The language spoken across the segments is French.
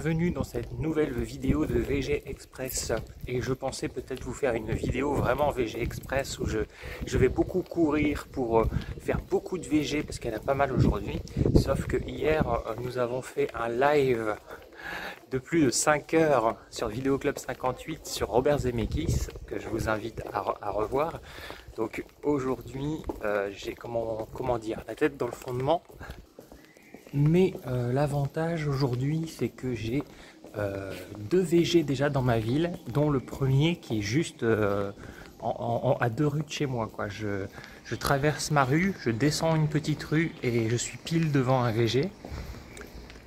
bienvenue dans cette nouvelle vidéo de VG Express. Et je pensais peut-être vous faire une vidéo vraiment VG Express où je vais beaucoup courir pour faire beaucoup de VG parce qu'il y en a pas mal aujourd'hui. Sauf que hier nous avons fait un live de plus de 5 heures sur Vidéo Club 58 sur Robert Zemeckis que je vous invite à revoir. Donc aujourd'hui j'ai comment dire, la tête dans le fondement. Mais l'avantage aujourd'hui, c'est que j'ai 2 VG déjà dans ma ville, dont le premier qui est juste à 2 rues de chez moi, quoi. Je traverse ma rue, je descends une petite rue et je suis pile devant un VG.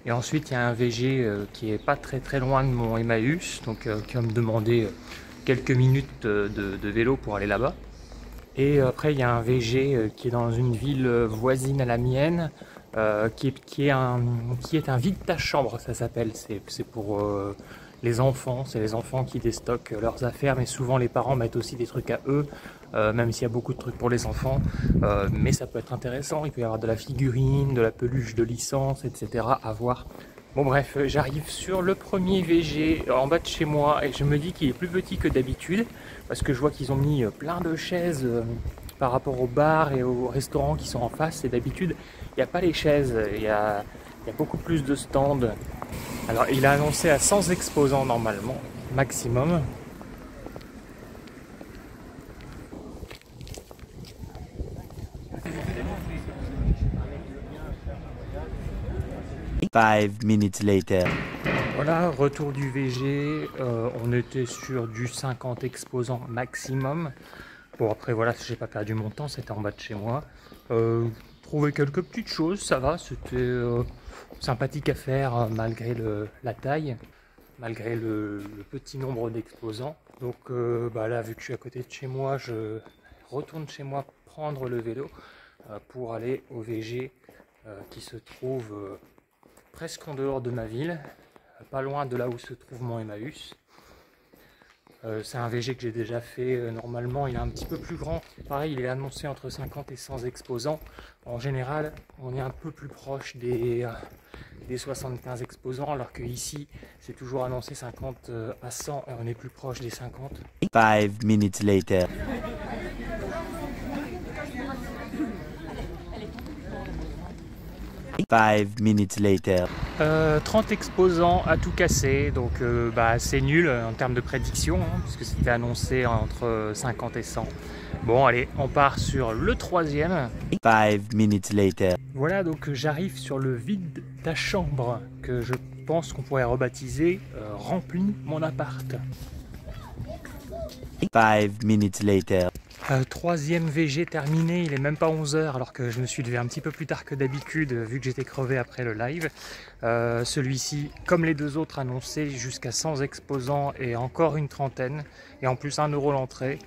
Et ensuite, il y a un VG qui est pas très loin de mon Emmaüs, donc qui va me demander quelques minutes de vélo pour aller là-bas. Et après, il y a un VG qui est dans une ville voisine à la mienne, qui est un vide ta chambre, ça s'appelle. C'est pour les enfants, c'est les enfants qui déstockent leurs affaires, mais souvent les parents mettent aussi des trucs à eux, même s'il y a beaucoup de trucs pour les enfants, mais ça peut être intéressant. Il peut y avoir de la figurine, de la peluche de licence, etc. à voir. Bon bref, j'arrive sur le premier VG en bas de chez moi et je me dis qu'il est plus petit que d'habitude parce que je vois qu'ils ont mis plein de chaises par rapport aux bars et aux restaurants qui sont en face. Et d'habitude, il n'y a pas les chaises, il y a beaucoup plus de stands. Alors il a annoncé à 100 exposants normalement, maximum. Five minutes later. Voilà, retour du VG, on était sur du 50 exposants maximum. Bon après voilà, j'ai pas perdu mon temps, c'était en bas de chez moi. Trouvé quelques petites choses, ça va, c'était sympathique à faire malgré la taille, malgré le petit nombre d'exposants. Donc là, vu que je suis à côté de chez moi, je retourne chez moi prendre le vélo pour aller au VG qui se trouve presque en dehors de ma ville, pas loin de là où se trouve mon Emmaüs. C'est un VG que j'ai déjà fait, normalement il est un petit peu plus grand. Pareil, il est annoncé entre 50 et 100 exposants. En général, on est un peu plus proche des 75 exposants, alors que ici, c'est toujours annoncé 50 à 100 et on est plus proche des 50. 5 minutes later. Five minutes later. 30 exposants à tout casser, donc c'est nul en termes de prédiction, hein, puisque c'était annoncé entre 50 et 100. Bon allez, on part sur le troisième. 5 minutes later. Voilà, donc j'arrive sur le vide ta chambre, que je pense qu'on pourrait rebaptiser rempli mon appart. 5 minutes later. Troisième VG terminé, il est même pas 11 h alors que je me suis levé un petit peu plus tard que d'habitude vu que j'étais crevé après le live. Celui-ci, comme les deux autres annoncés, jusqu'à 100 exposants et encore une trentaine. Et en plus 1 € l'entrée.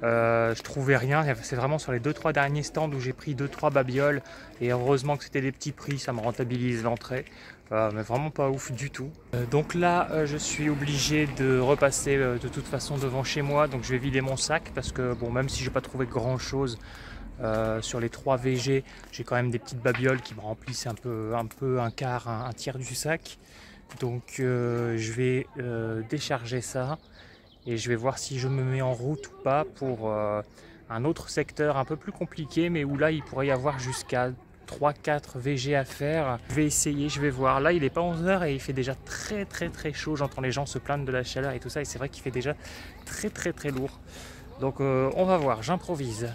Je trouvais rien, c'est vraiment sur les 2-3 derniers stands où j'ai pris 2-3 babioles. Et heureusement que c'était des petits prix, ça me rentabilise l'entrée. Mais vraiment pas ouf du tout. Donc là, je suis obligé de repasser de toute façon devant chez moi. Donc je vais vider mon sac parce que bon, même si j'ai pas trouvé grand chose sur les 3 VG, j'ai quand même des petites babioles qui me remplissent un peu un quart, un tiers du sac. Donc je vais décharger ça et je vais voir si je me mets en route ou pas pour un autre secteur un peu plus compliqué, mais où là il pourrait y avoir jusqu'à 3-4 VG à faire. Je vais essayer, je vais voir. Là, il n'est pas 11 h et il fait déjà très chaud. J'entends les gens se plaindre de la chaleur et tout ça. Et c'est vrai qu'il fait déjà très lourd. Donc, on va voir. J'improvise.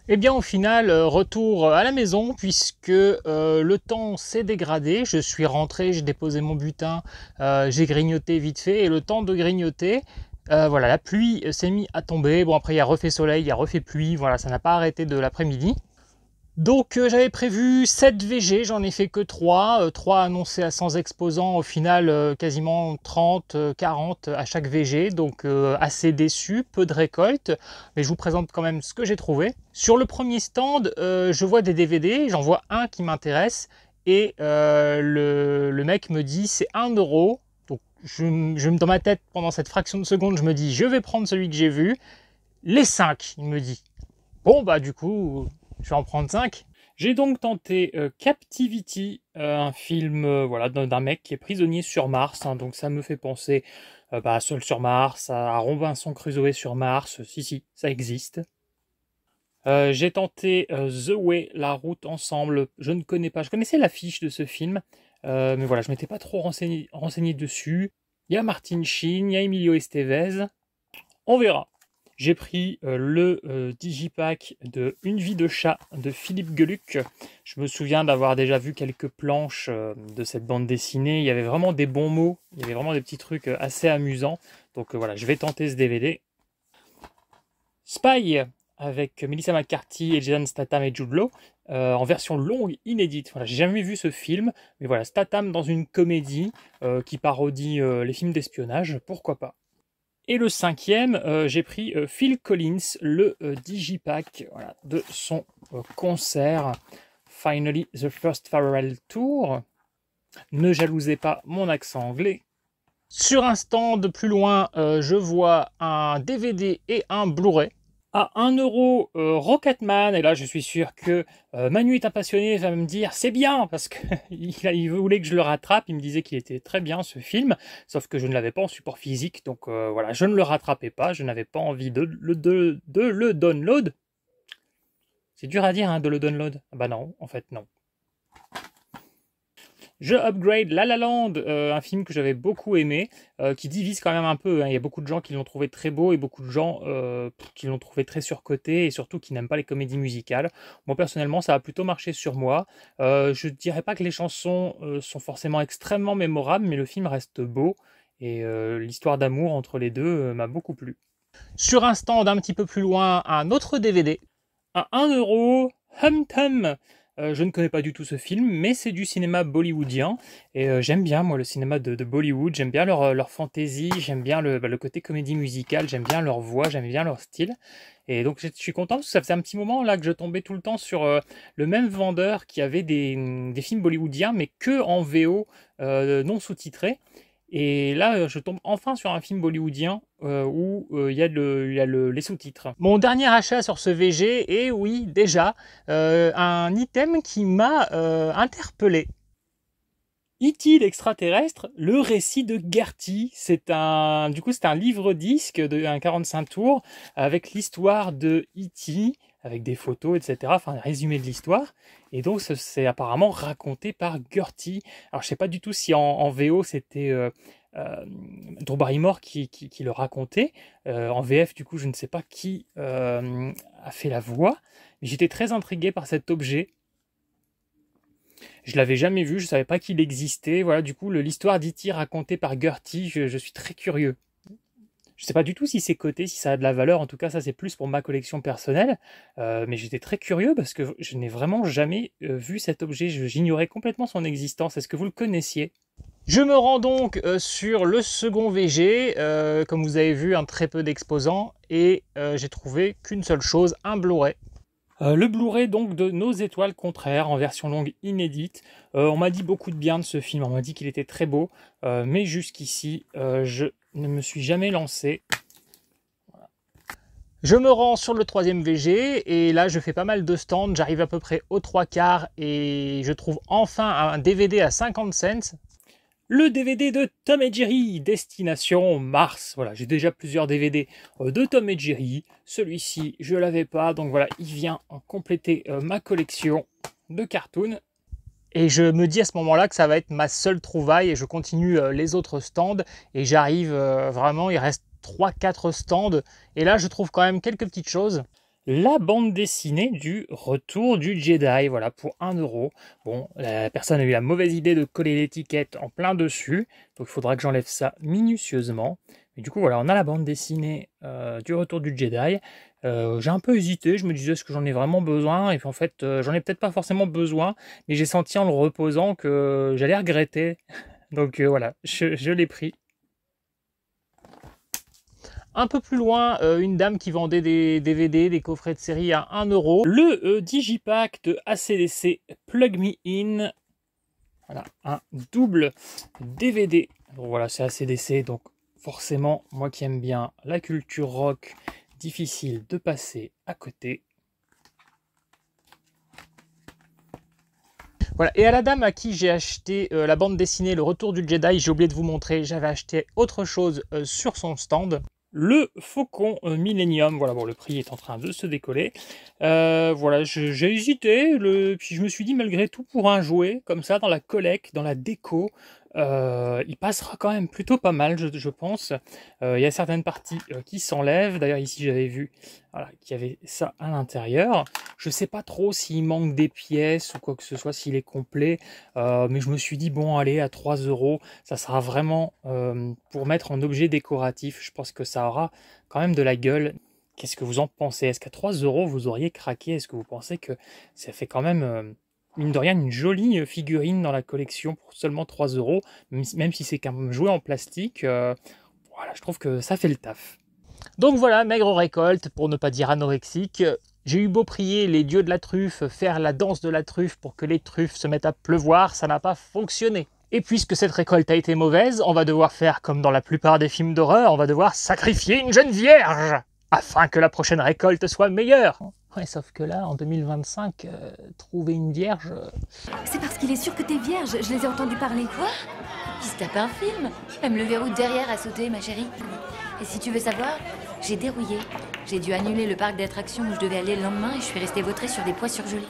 Et bien, au final, retour à la maison puisque le temps s'est dégradé. Je suis rentré, j'ai déposé mon butin, j'ai grignoté vite fait. Et le temps de grignoter, voilà, la pluie s'est mise à tomber. Bon, après, il y a refait soleil, il y a refait pluie. Voilà, ça n'a pas arrêté de l'après-midi. Donc j'avais prévu 7 VG, j'en ai fait que 3, 3 annoncés à 100 exposants, au final quasiment 30, 40 à chaque VG, donc assez déçu, peu de récolte, mais je vous présente quand même ce que j'ai trouvé. Sur le premier stand, je vois des DVD, j'en vois un qui m'intéresse, et le mec me dit c'est 1 €, donc dans ma tête, pendant cette fraction de seconde, je me dis je vais prendre celui que j'ai vu, les 5, il me dit. Bon bah du coup... je vais en prendre 5. J'ai donc tenté Captivity, un film voilà, d'un mec qui est prisonnier sur Mars, hein, donc ça me fait penser à Seul sur Mars, à Robinson Crusoe sur Mars, si, ça existe. J'ai tenté The Way, La route ensemble, je ne connais pas, je connaissais l'affiche de ce film, mais voilà, je m'étais pas trop renseigné dessus. Il y a Martin Sheen, il y a Emilio Estevez, on verra. J'ai pris le digipack de Une vie de chat de Philippe Geluck. Je me souviens d'avoir déjà vu quelques planches de cette bande dessinée. Il y avait vraiment des bons mots, il y avait vraiment des petits trucs assez amusants. Donc voilà, je vais tenter ce DVD. Spy avec Melissa McCarthy et Jason Statham et Jude Law en version longue inédite. Voilà, j'ai jamais vu ce film, mais voilà, Statham dans une comédie qui parodie les films d'espionnage, pourquoi pas. Et le cinquième, j'ai pris Phil Collins, le digipack voilà, de son concert Finally the First Farewell Tour. Ne jalousez pas mon accent anglais. Sur un stand plus loin, je vois un DVD et un Blu-ray. À 1 € Rocketman, et là je suis sûr que Manu est un passionné, va me dire c'est bien, parce qu'il voulait que je le rattrape, il me disait qu'il était très bien ce film, sauf que je ne l'avais pas en support physique, donc voilà, je ne le rattrapais pas, je n'avais pas envie de le download. C'est dur à dire, hein, de le download. Ah bah non, en fait non. Je upgrade La La Land, un film que j'avais beaucoup aimé, qui divise quand même un peu, hein. Il y a beaucoup de gens qui l'ont trouvé très beau et beaucoup de gens qui l'ont trouvé très surcoté et surtout qui n'aiment pas les comédies musicales. Moi personnellement, ça a plutôt marché sur moi. Je dirais pas que les chansons sont forcément extrêmement mémorables, mais le film reste beau et l'histoire d'amour entre les deux m'a beaucoup plu. Sur un stand un petit peu plus loin, un autre DVD à 1 €, Hum Tum. Je ne connais pas du tout ce film, mais c'est du cinéma bollywoodien. Et j'aime bien, moi, le cinéma de Bollywood. J'aime bien leur fantaisie, j'aime bien le côté comédie musicale, j'aime bien leur voix, j'aime bien leur style. Et donc, je suis content parce que ça faisait un petit moment là que je tombais tout le temps sur le même vendeur qui avait des films bollywoodiens, mais que en VO non sous-titrés. Et là, je tombe enfin sur un film bollywoodien où il y a les sous-titres. Mon dernier achat sur ce VG est, oui, déjà, un item qui m'a interpellé. E.T. l'extraterrestre, le récit de Gertie. C'est un livre-disque de 45 tours avec l'histoire de E.T., avec des photos, etc. Enfin, un résumé de l'histoire. Et donc, c'est apparemment raconté par Gertie. Alors, je sais pas du tout si en VO, c'était Drew Barrymore qui le racontait. En VF, du coup, je ne sais pas qui a fait la voix. Mais j'étais très intrigué par cet objet. Je l'avais jamais vu, je savais pas qu'il existait. Voilà, du coup, l'histoire d'E.T. racontée par Gertie, je suis très curieux. Je sais pas du tout si c'est coté, si ça a de la valeur. En tout cas, ça c'est plus pour ma collection personnelle. Mais j'étais très curieux parce que je n'ai vraiment jamais vu cet objet. J'ignorais complètement son existence. Est-ce que vous le connaissiez? Je me rends donc sur le second VG. Comme vous avez vu, très peu d'exposants. Et j'ai trouvé qu'une seule chose, un Blu-ray. Le Blu-ray donc de Nos étoiles contraires en version longue inédite. On m'a dit beaucoup de bien de ce film, on m'a dit qu'il était très beau, mais jusqu'ici je ne me suis jamais lancé. Voilà. Je me rends sur le troisième VG et là je fais pas mal de stands, j'arrive à peu près aux 3/4 et je trouve enfin un DVD à 50 cents. Le DVD de Tom et Jerry, Destination Mars. Voilà, j'ai déjà plusieurs DVD de Tom et Jerry. Celui-ci, je ne l'avais pas, donc voilà, il vient compléter ma collection de cartoons. Et je me dis à ce moment-là que ça va être ma seule trouvaille et je continue les autres stands et j'arrive vraiment, il reste 3-4 stands et là je trouve quand même quelques petites choses. La bande dessinée du Retour du Jedi, voilà, pour 1 €. Bon, la personne a eu la mauvaise idée de coller l'étiquette en plein dessus, donc il faudra que j'enlève ça minutieusement. Mais du coup, voilà, on a la bande dessinée du Retour du Jedi. J'ai un peu hésité, je me disais est-ce que j'en ai vraiment besoin, et puis en fait, j'en ai peut-être pas forcément besoin, mais j'ai senti en le reposant que j'allais regretter. Donc voilà, je l'ai pris. Un peu plus loin, une dame qui vendait des DVD, des coffrets de série à 1 €. Le digipack de ACDC Plug Me In. Voilà, un double DVD. Donc voilà, c'est ACDC, donc forcément, moi qui aime bien la culture rock, difficile de passer à côté. Voilà, et à la dame à qui j'ai acheté la bande dessinée Le Retour du Jedi, j'ai oublié de vous montrer, j'avais acheté autre chose sur son stand. Le Faucon Millennium, voilà, bon, le prix est en train de se décoller. Voilà, j'ai hésité, puis je me suis dit, malgré tout, pour un jouet, comme ça, dans la collecte, dans la déco, il passera quand même plutôt pas mal, je pense. Il y a certaines parties qui s'enlèvent. D'ailleurs, ici, j'avais vu voilà, qu'il y avait ça à l'intérieur. Je sais pas trop s'il manque des pièces ou quoi que ce soit, s'il est complet. Mais je me suis dit, bon, allez, à 3 €, ça sera vraiment pour mettre en objet décoratif. Je pense que ça aura quand même de la gueule. Qu'est-ce que vous en pensez? Est-ce qu'à 3 € vous auriez craqué? Est-ce que vous pensez que ça fait quand même, mine de rien, une jolie figurine dans la collection pour seulement 3 €, même si c'est qu'un jouet en plastique? Voilà, je trouve que ça fait le taf. Donc voilà, maigre récolte, pour ne pas dire anorexique. J'ai eu beau prier les dieux de la truffe, faire la danse de la truffe pour que les truffes se mettent à pleuvoir, ça n'a pas fonctionné. Et puisque cette récolte a été mauvaise, on va devoir faire comme dans la plupart des films d'horreur, on va devoir sacrifier une jeune vierge afin que la prochaine récolte soit meilleure. Ouais, sauf que là, en 2025, trouver une vierge... C'est parce qu'il est sûr que t'es vierge, je les ai entendus parler. Quoi? Il se tape un film. Même le verrou de derrière a sauté, ma chérie. Et si tu veux savoir, j'ai dérouillé. J'ai dû annuler le parc d'attractions où je devais aller le lendemain et je suis restée vautrée sur des pois surgelés.